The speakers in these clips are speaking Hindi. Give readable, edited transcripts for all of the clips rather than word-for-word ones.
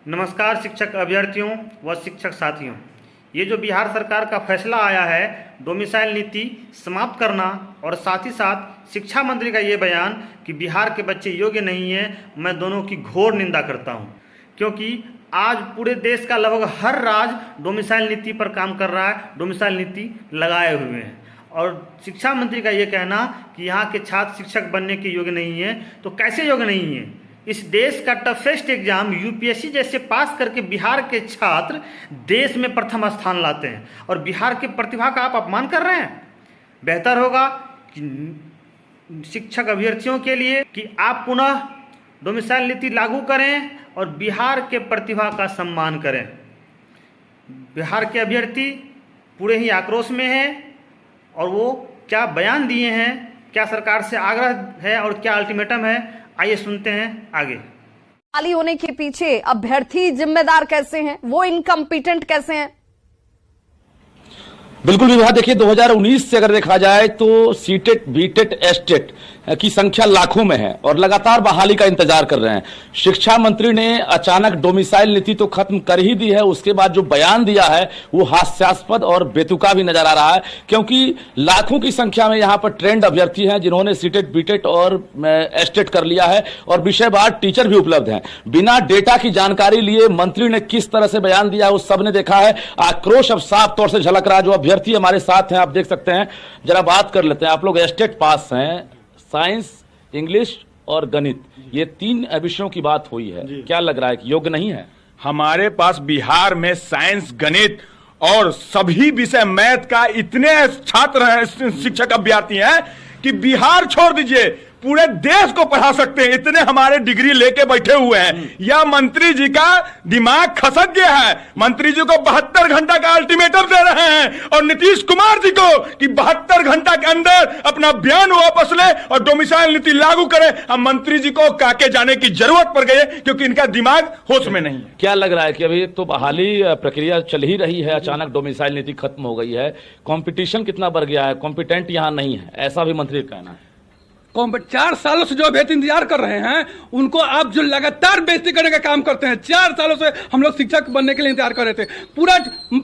नमस्कार शिक्षक अभ्यर्थियों व शिक्षक साथियों। ये जो बिहार सरकार का फैसला आया है डोमिसाइल नीति समाप्त करना और साथ ही साथ शिक्षा मंत्री का ये बयान कि बिहार के बच्चे योग्य नहीं हैं, मैं दोनों की घोर निंदा करता हूँ। क्योंकि आज पूरे देश का लगभग हर राज्य डोमिसाइल नीति पर काम कर रहा है, डोमिसाइल नीति लगाए हुए हैं। और शिक्षा मंत्री का ये कहना कि यहाँ के छात्र शिक्षक बनने के योग्य नहीं हैं, तो कैसे योग्य नहीं हैं? इस देश का टफेस्ट एग्जाम यूपीएससी जैसे पास करके बिहार के छात्र देश में प्रथम स्थान लाते हैं और बिहार की प्रतिभा का आप अपमान कर रहे हैं। बेहतर होगा कि शिक्षक अभ्यर्थियों के लिए कि आप पुनः डोमिसाइल नीति लागू करें और बिहार के प्रतिभा का सम्मान करें। बिहार के अभ्यर्थी पूरे ही आक्रोश में हैं और वो क्या बयान दिए हैं, क्या सरकार से आग्रह है और क्या अल्टीमेटम है, आइए सुनते हैं आगे। खाली होने के पीछे अभ्यर्थी जिम्मेदार कैसे हैं, वो इनकम्पिटेंट कैसे हैं? बिल्कुल विवाह, देखिए 2019 से अगर देखा जाए तो सीटेट, बीटेट, एस्टेट की संख्या लाखों में है और लगातार बहाली का इंतजार कर रहे हैं। शिक्षा मंत्री ने अचानक डोमिसाइल नीति तो खत्म कर ही दी है, उसके बाद जो बयान दिया है वो हास्यास्पद और बेतुका भी नजर आ रहा है, क्योंकि लाखों की संख्या में यहाँ पर ट्रेंड अभ्यर्थी हैं जिन्होंने सीटेट, बीटेट और एस्टेट कर लिया है और विषयवार टीचर भी उपलब्ध हैं। बिना डेटा की जानकारी लिए मंत्री ने किस तरह से बयान दिया वो सबने देखा है। आक्रोश अब साफ तौर से झलक रहा है। जो अभ्यर्थी हमारे साथ हैं आप देख सकते हैं, जरा बात कर लेते हैं। आप लोग एस्टेट पास हैं, साइंस, इंग्लिश और गणित, ये 3 विषयों की बात हुई है, क्या लग रहा है कि योग्य नहीं है? हमारे पास बिहार में साइंस, गणित और सभी विषय मैथ का इतने छात्र हैं, शिक्षक अभ्यर्थी हैं कि बिहार छोड़ दीजिए पूरे देश को पढ़ा सकते हैं, इतने हमारे डिग्री लेके बैठे हुए हैं। या मंत्री जी का दिमाग खसक गया है। मंत्री जी को 72 घंटा का अल्टीमेटम दे रहे हैं और नीतीश कुमार जी को कि 72 घंटा के अंदर अपना बयान वापस ले और डोमिसाइल नीति लागू करें। अब मंत्री जी को काके जाने की जरूरत पड़ गई है क्योंकि इनका दिमाग होश में नहीं है। क्या लग रहा है कि अभी तो बहाली प्रक्रिया चल ही रही है, अचानक डोमिसाइल नीति खत्म हो गई है, कंपटीशन कितना बढ़ गया है, कॉम्पिटेंट यहाँ नहीं है, ऐसा भी मंत्री का कहना है। 4 सालों से जो अभ्यर्थी इंतजार कर रहे हैं उनको आप जो लगातार बेइज्जती करने का काम करते हैं। 4 सालों से हम लोग शिक्षक बनने के लिए इंतजार कर रहे थे, पूरा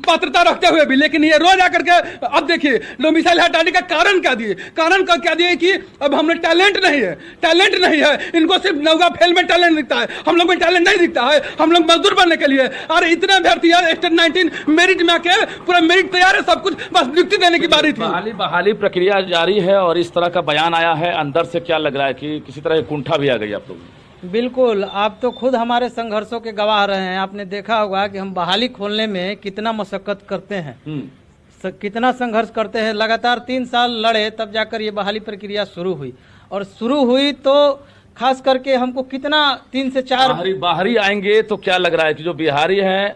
पात्रता रखते हुए भी, लेकिन ये रोज आकर के अब देखिए डोमिसाइल हटाने का कारण क्या दिए? कारण का क्या दिए कि अब हमें टैलेंट नहीं है, टैलेंट नहीं है। इनको सिर्फ नौगा फेल में टैलेंट दिखता है, हम लोग में टैलेंट नहीं दिखता है। हम लोग मजदूर बनने के लिए और इतने अभ्यर्थी स्टेट 19 मेरिट में आके पूरा मेरिट तैयार है, सब कुछ बस नियुक्ति देने की बारी थी। बहाली प्रक्रिया जारी है और इस तरह का बयान आया है, अंदर से क्या लग रहा है कि किसी तरह की कुंठा भी आ गई आप लोग? बिल्कुल, आप तो खुद हमारे संघर्षों के गवाह रहे हैं। आपने देखा होगा कि हम बहाली खोलने में कितना मशक्कत करते हैं, कितना संघर्ष करते हैं। लगातार 3 साल लड़े तब जाकर ये बहाली प्रक्रिया शुरू हुई और शुरू हुई तो खास करके हमको कितना 3 से 4 बाहरी आएंगे तो क्या लग रहा है कि जो बिहारी हैं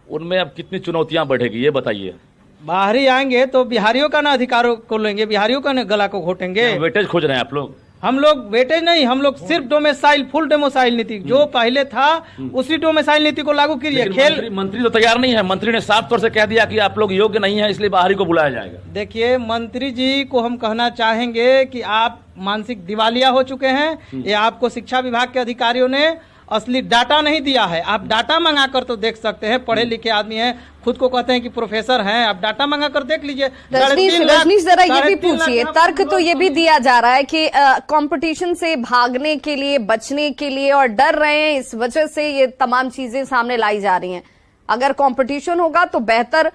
उनमें अब कितनी चुनौतियां बढ़ेगी, ये बताइए। बाहरी आएंगे तो बिहारियों का ना अधिकारों को लेंगे, बिहारियों का ना गला को घोटेंगे। वेटेज खोज रहे हैं आप लोग? हम लोग वेटेज नहीं, हम लोग सिर्फ डोमिसाइल, फुल डोमिसाइल नीति जो पहले था उसी डोमिसाइल नीति को लागू कीजिए। खेल मंत्री तो तैयार नहीं है, मंत्री ने साफ तौर से कह दिया कि आप लोग योग्य नहीं है, इसलिए बाहरी को बुलाया जाएगा। देखिए, मंत्री जी को हम कहना चाहेंगे कि आप मानसिक दिवालिया हो चुके हैं। ये आपको शिक्षा विभाग के अधिकारियों ने असली डाटा नहीं दिया है। आप डाटा मंगा कर तो देख सकते हैं, पढ़े लिखे आदमी हैं, खुद को कहते हैं कि प्रोफेसर हैं, आप डाटा मंगा कर देख लीजिए। रजनीश जरा ये भी पूछिए, तर्क तो ये भी दिया जा रहा है कि कंपटीशन से भागने के लिए, बचने के लिए और डर रहे हैं, इस वजह से ये तमाम चीजें सामने लाई जा रही हैं। अगर कंपटीशन होगा तो बेहतर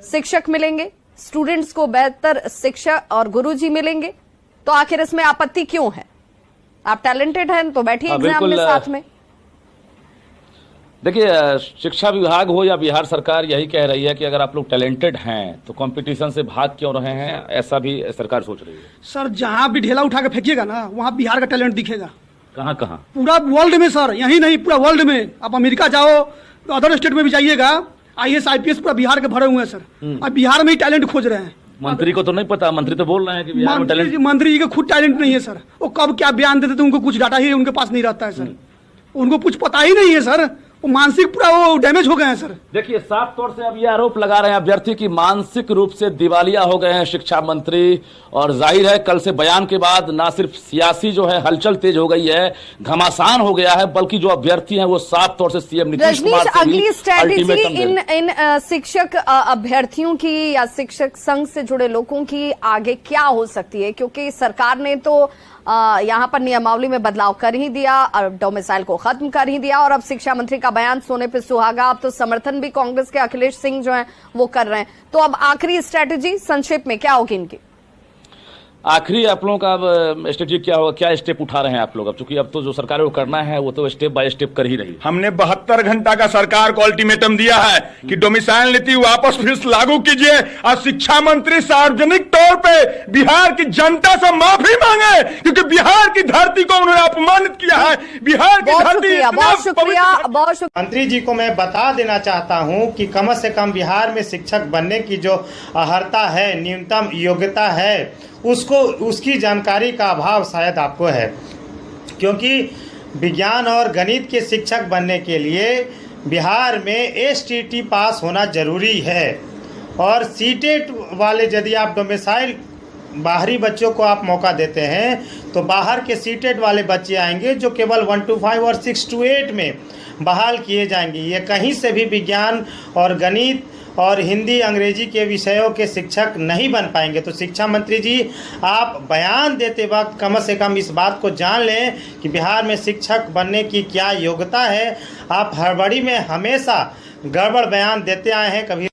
शिक्षक मिलेंगे, स्टूडेंट्स को बेहतर शिक्षक और गुरुजी मिलेंगे, तो आखिर इसमें आपत्ति क्यों है? आप टैलेंटेड हैं तो बैठिए एग्जाम में साथ में। देखिए, शिक्षा विभाग हो या बिहार सरकार यही कह रही है कि अगर आप लोग टैलेंटेड हैं तो कंपटीशन से भाग क्यों रहे हैं, ऐसा भी सरकार सोच रही है। सर, जहाँ भी ढेला उठा के फेंकिएगा ना वहाँ बिहार का टैलेंट दिखेगा। कहाँ कहाँ? पूरा वर्ल्ड में सर, यही नहीं पूरा वर्ल्ड में। आप अमेरिका जाओ तो अदर स्टेट में भी जाइएगा, IAS IPS पूरा बिहार के भरे हुए हैं सर। अब बिहार में ही टैलेंट खोज रहे हैं। मंत्री को तो नहीं पता, मंत्री तो बोल रहे हैं कि बिहार में टैलेंट। मंत्री जी को खुद टैलेंट नहीं है सर, वो कब क्या बयान देते थे उनको कुछ डाटा ही उनके पास नहीं रहता है सर, उनको कुछ पता ही नहीं है सर। वो मानसिक पूरा वो डैमेज हो गए हैं सर। देखिए, साफ तौर से अब ये आरोप लगा रहे हैं अभ्यर्थी की मानसिक रूप से दिवालिया हो गए हैं शिक्षा मंत्री। और जाहिर है कल से बयान के बाद ना सिर्फ सियासी जो है हलचल तेज हो गई है, घमासान हो गया है, बल्कि जो अभ्यर्थी हैं वो साफ तौर से सीएम नीतीश कुमार से अगली स्ट्रैटेजी अल्टीमेटम इन शिक्षक अभ्यर्थियों की या शिक्षक संघ से जुड़े लोगों की आगे क्या हो सकती है? क्योंकि सरकार ने तो यहाँ पर नियमावली में बदलाव कर ही दिया और डोमिसाइल को खत्म कर ही दिया, और अब शिक्षा मंत्री का बयान सोने पे सुहागा। अब तो समर्थन भी कांग्रेस के अखिलेश सिंह जो हैं वो कर रहे हैं। तो अब आखिरी स्ट्रैटेजी संक्षेप में क्या होगी इनकी? आखिरी आप लोगों का स्ट्रेटेजी क्या होगा, क्या स्टेप उठा रहे हैं आप लोग? अब चूंकि अब तो जो सरकार को करना है वो तो स्टेप बाय स्टेप कर ही रही है। हमने 72 घंटा का सरकार को अल्टीमेटम दिया है कि डोमिसाइल नीति वापस फिर से लागू कीजिए और शिक्षा मंत्री सार्वजनिक तौर पे बिहार की जनता से माफी मांगे, क्योंकि बिहार की धरती को उन्होंने अपमानित किया है। बिहार की धरती बहुत शुक्रिया। मंत्री जी को मैं बता देना चाहता हूं कि कम से कम बिहार में शिक्षक बनने की जो अर्हता है, न्यूनतम योग्यता है, उसकी जानकारी का अभाव शायद आपको है। क्योंकि विज्ञान और गणित के शिक्षक बनने के लिए बिहार में एसटीटी पास होना जरूरी है, और सीटेट वाले यदि आप डोमिसाइल बाहरी बच्चों को आप मौका देते हैं तो बाहर के सीटेट वाले बच्चे आएंगे जो केवल 1 to 5 और 6 to 8 में बहाल किए जाएंगे। ये कहीं से भी विज्ञान और गणित और हिंदी अंग्रेजी के विषयों के शिक्षक नहीं बन पाएंगे। तो शिक्षा मंत्री जी, आप बयान देते वक्त कम से कम इस बात को जान लें कि बिहार में शिक्षक बनने की क्या योग्यता है। आप हड़बड़ी में हमेशा गड़बड़ बयान देते आए हैं। कभी